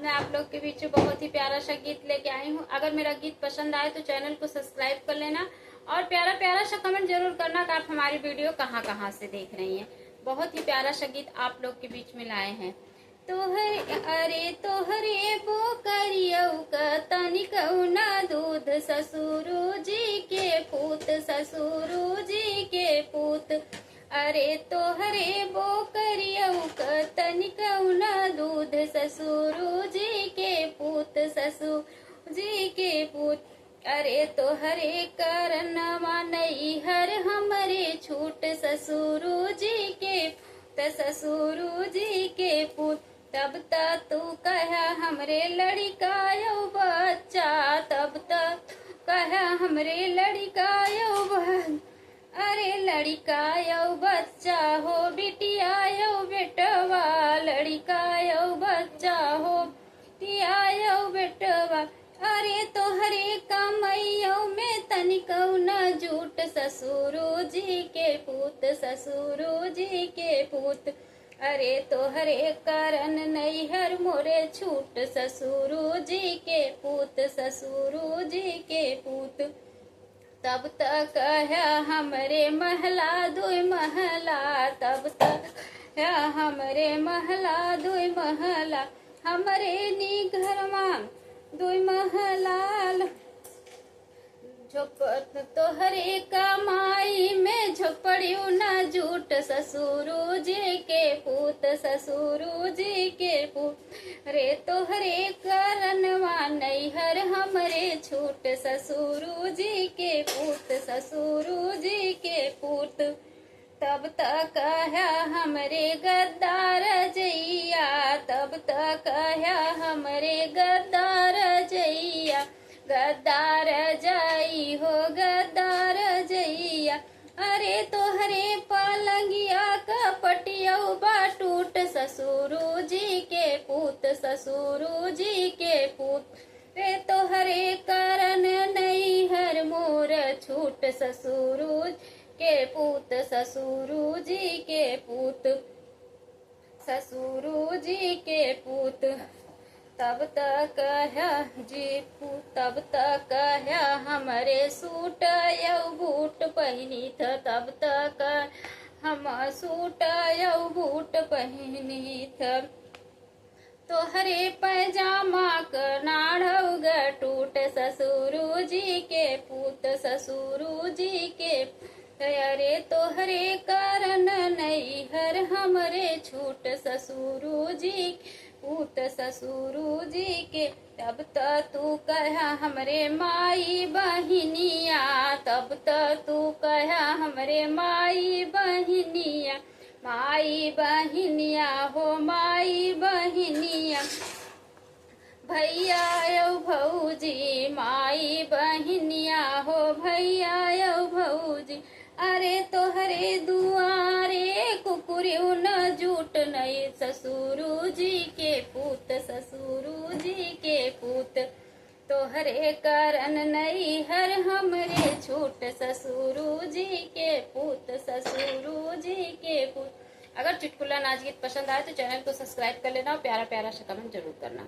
मैं आप लोग के बीच में बहुत ही प्यारा सा गीत लेके आई हूँ। अगर मेरा गीत पसंद आए तो चैनल को सब्सक्राइब कर लेना और प्यारा प्यारा सा कमेंट जरूर करना कि आप हमारी वीडियो कहाँ कहाँ से देख रही हैं। बहुत ही प्यारा सा गीत आप लोग के बीच में लाए हैं। तोहरे बो करियऊ का तनिकऊ ना दूध, ससुरु जी के पूत, ससुरु जी के पूत। अरे तोहरे बो करियऊ का तनिकऊ ना दूध, ससुरु जी के पूत, ससुर जी के पूत। अरे तोहरे करनवा नैहर हमरे छूट, ससुरु जी के पूत, ससुरु जी के पूत। तब तक तू कहा हमरे लड़का यो बच्चा, तब तक कहा हमरे लड़का यो अरे लड़का यो बच्चा हो, बिटिया यो बेटवा, लड़का यो बच्चा हो, बिटिया यो बेटवा। अरे तोहरे कमैयो में तनिकऊ न झूठ, ससुरु जी के पूत, ससुरु जी के पूत। अरे तोहरे करन नैहर मोरे छूट, ससुरु जी के पूत, ससुरु जी के पूत। तब तक कहा हमरे महला दुई महला, तब तक कहा हमरे महला दुई महला, हमरे नी घरमा दुई महला। तोहरे कमाई में झोपड़ियों न झूठ, ससुरु जी के पूत, ससुरु जी के पूत। रे तोहरे करनवा नैहर हमरे छूट, ससुरु जी के पूत, ससुरु जी के पूत। तब तक कहा हमरे गद्दार जैया, तब तक कहा हमरे गद्दार जैया, गद्दार जई हो गद्दार जैया। अरे तोहरे पलंगिया का पटियऊ बा टूट, ससुरु जी के पूत, ससुरु जी के पूत। रे तोहरे करन नैहर मोर छूट, ससुरु के पूत, ससुरु जी के पूत, ससुरु जी के पूत। तब तक कहा जी पूत, तब तक कहा हमरे सूट यऊ बूट पहनी था, तब तक हम सूट यऊ बूट पहनी था। तोहरे पैजामा का नाढ़ऊ ग टूट, ससुरु जी के पूत, ससुरु जी के। अरे तोहरे करन नैहर हमरे छूट, ससुरु जी पूत, ससुरु जी के। तब तक तू कहा हमरे माई बहिनिया, तब तक तू कहा हमरे माई बहिनिया, माई बहिनिया हो माई बहिनिया। भैया यो भौजी माई बहिनिया हो, भैया यो भौजी। अरे तोहरे दुआरे कुकुरियो न झूठ नहीं, ससुरु जी के पूत, ससुरु जी के पूत। तोहरे करन नैहर हमरे छूट, ससुरु जी के पूत, ससुरु जी के पूत। अगर चुटकुला नाच गीत पसंद आए तो चैनल को सब्सक्राइब कर लेना और प्यारा प्यारा सा कमेंट जरूर करना।